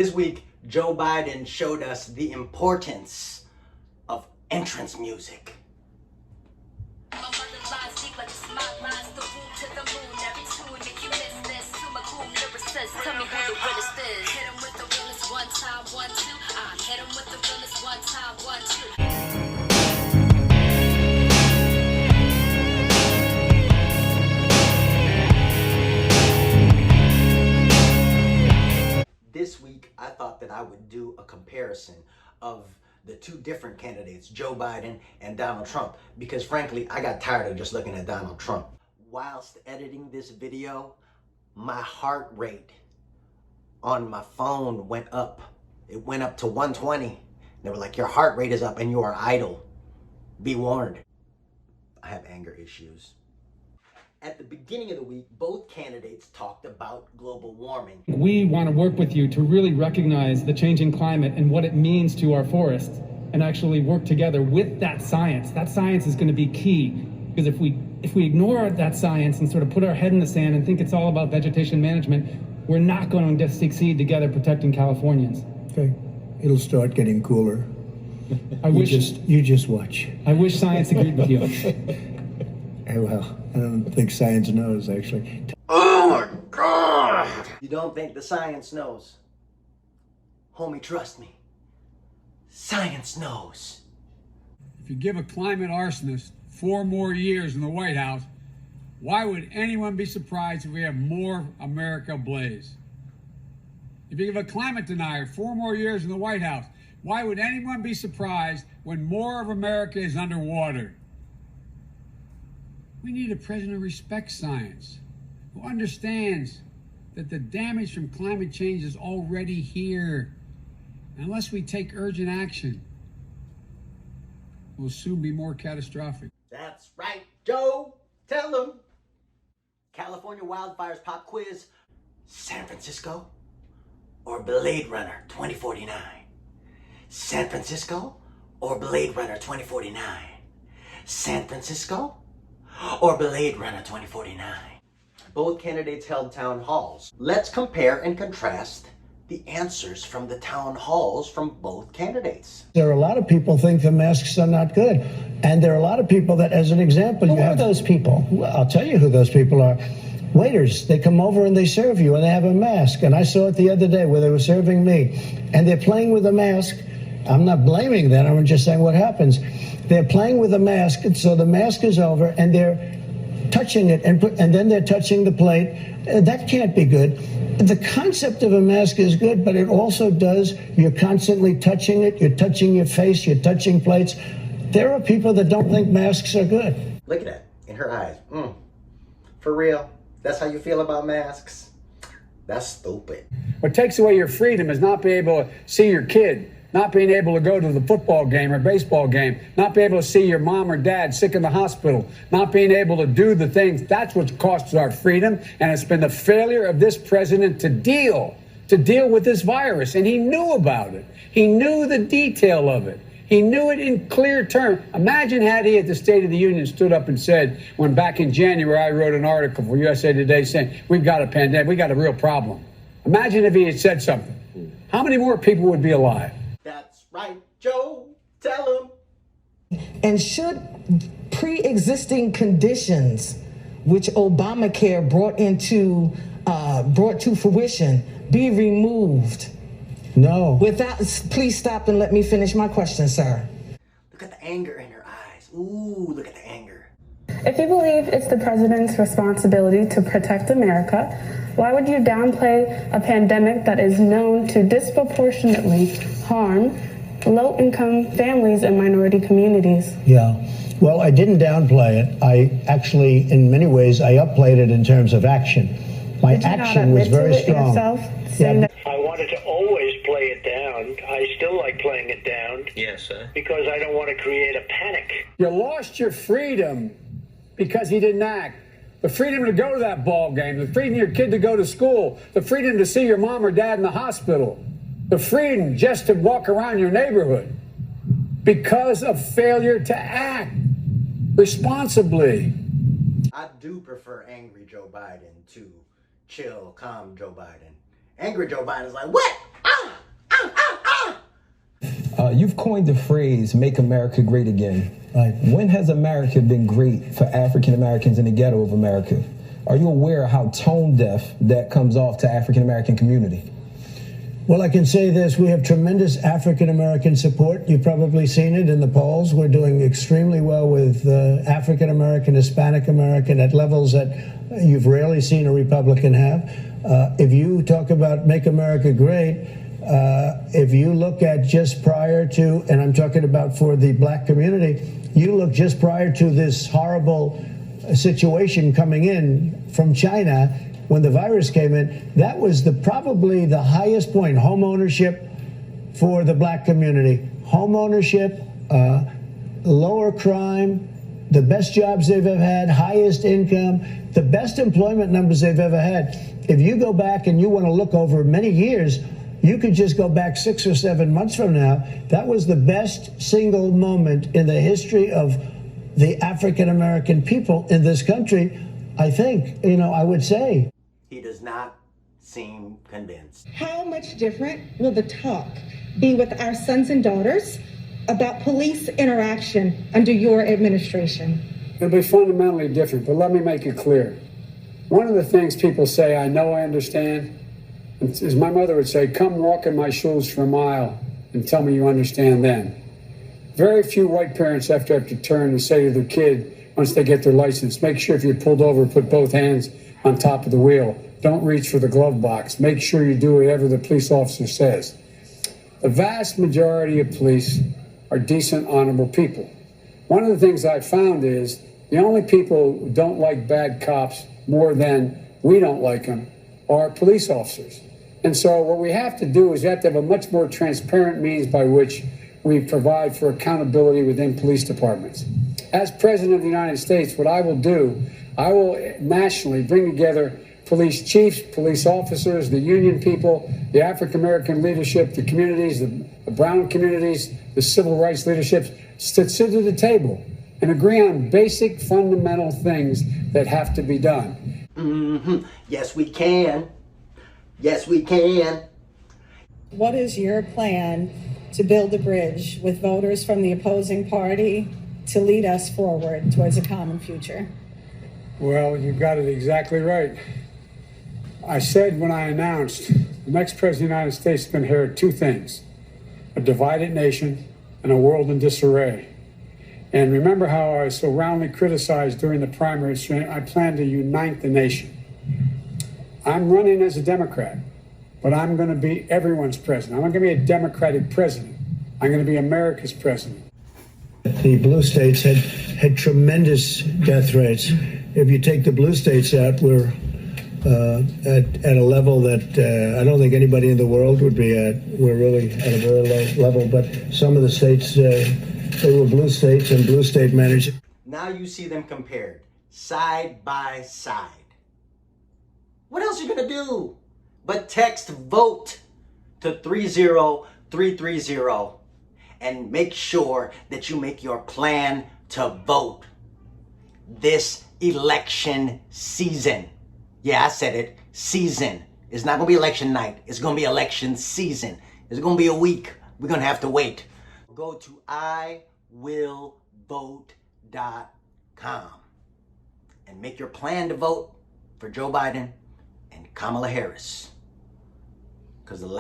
This week, Joe Biden showed us the importance of entrance music. This week, I thought that I would do a comparison of the two different candidates, Joe Biden and Donald Trump, because frankly, I got tired of just looking at Donald Trump. Whilst editing this video, my heart rate on my phone went up. It went up to 120. They were like, your heart rate is up and you are idle. Be warned. I have anger issues. At the beginning of the week, both candidates talked about global warming. We want to work with you to really recognize the changing climate and what it means to our forests and actually work together with that science. That science is going to be key, because if we ignore that science and sort of put our head in the sand and think it's all about vegetation management, we're not going to succeed together protecting Californians. Okay, it'll start getting cooler. You just watch. I wish science agreed with you. Well, I don't think science knows, actually. Oh my God! You don't think the science knows? Homie, trust me. Science knows. If you give a climate arsonist 4 more years in the White House, why would anyone be surprised if we have more America ablaze? If you give a climate denier 4 more years in the White House, why would anyone be surprised when more of America is underwater? We need a president who respects science, who understands that the damage from climate change is already here. And unless we take urgent action, it will soon be more catastrophic. That's right, Joe. Tell them. California wildfires pop quiz. San Francisco or Blade Runner 2049? San Francisco or Blade Runner 2049? San Francisco or Blade Runner 2049? Both candidates held town halls. Let's compare and contrast the answers from the town halls from both candidates. There are a lot of people think the masks are not good. And there are a lot of people that, as an example, Who are those people? Well, I'll tell you who those people are. Waiters, they come over and they serve you and they have a mask. And I saw it the other day where they were serving me. And they're playing with the mask. I'm not blaming them, I'm just saying what happens. They're playing with the mask, and so the mask is over, and they're touching it, and then they're touching the plate. That can't be good. The concept of a mask is good, but it also does, you're constantly touching it, you're touching your face, you're touching plates. There are people that don't think masks are good. Look at that, in her eyes. For real? That's how you feel about masks? That's stupid. What takes away your freedom is not being able to see your kid, not being able to go to the football game or baseball game, not being able to see your mom or dad sick in the hospital, not being able to do the things. That's what costs our freedom. And it's been the failure of this president to deal with this virus. And he knew about it. He knew the detail of it. He knew it in clear terms. Imagine had he at the State of the Union stood up and said, when back in January I wrote an article for USA Today saying, we've got a pandemic, we got a real problem. Imagine if he had said something. How many more people would be alive? That's right, Joe. Tell him. And should pre-existing conditions, which Obamacare brought to fruition, be removed? No. Please stop and let me finish my question, sir. Look at the anger in her eyes. Ooh, look at the anger. If you believe it's the president's responsibility to protect America, why would you downplay a pandemic that is known to disproportionately harm low-income families and minority communities? Yeah. Well, I didn't downplay it. I actually, in many ways, I upplayed it in terms of action. My action was very strong. I wanted to always play it down. I still like playing it down. Yes, sir. Because I don't want to create a panic. You lost your freedom because he didn't act. The freedom to go to that ball game, the freedom of your kid to go to school, the freedom to see your mom or dad in the hospital, the freedom just to walk around your neighborhood because of failure to act responsibly. I do prefer angry Joe Biden to chill, calm Joe Biden. Angry Joe Biden is like, what? You've coined the phrase, "Make America Great Again." Right. When has America been great for African Americans in the ghetto of America? Are you aware of how tone deaf that comes off to African American community? Well, I can say this. We have tremendous African-American support. You've probably seen it in the polls. We're doing extremely well with African-American, Hispanic-American at levels that you've rarely seen a Republican have. If you talk about make America great, if you look at just prior to, and I'm talking about for the black community, you look just prior to this horrible situation coming in from China, when the virus came in, that was probably the highest point, home ownership for the black community. Home ownership, lower crime, the best jobs they've ever had, highest income, the best employment numbers they've ever had. If you go back and you want to look over many years, you could just go back 6 or 7 months from now. That was the best single moment in the history of the African-American people in this country, I think, I would say. He does not seem convinced. How much different will the talk be with our sons and daughters about police interaction under your administration? It'll be fundamentally different, but let me make it clear. One of the things people say, I know I understand, is my mother would say, come walk in my shoes for a mile and tell me you understand then. Very few white parents have to turn and say to their kid, once they get their license, make sure if you're pulled over, put both hands on top of the wheel. Don't reach for the glove box. Make sure you do whatever the police officer says. The vast majority of police are decent, honorable people. One of the things I've found is the only people who don't like bad cops more than we don't like them are police officers. And so what we have to do is we have to have a much more transparent means by which we provide for accountability within police departments. As President of the United States, what I will do, I will nationally bring together police chiefs, police officers, the union people, the African-American leadership, the communities, the brown communities, the civil rights leaderships, to sit at the table and agree on basic fundamental things that have to be done. Yes, we can. Yes, we can. What is your plan to build a bridge with voters from the opposing party to lead us forward towards a common future? Well, you got it exactly right. I said when I announced the next president of the United States is going to inherit two things: a divided nation and a world in disarray. And remember how I was so roundly criticized during the primaries? I plan to unite the nation. I'm running as a Democrat, but I'm going to be everyone's president. I'm not going to be a Democratic president. I'm going to be America's president. The blue states had tremendous death rates. If you take the blue states out, we're at a level that I don't think anybody in the world would be at. We're really at a very low level, but some of the states, they were blue states and blue state managed. Now you see them compared, side by side. What else are you gonna do but text VOTE to 30330 and make sure that you make your plan to vote this election season. Yeah, I said it, season. It's not gonna be election night, it's gonna be election season. It's gonna be a week, we're gonna have to wait. Go to iwillvote.com and make your plan to vote for Joe Biden and Kamala Harris. Because the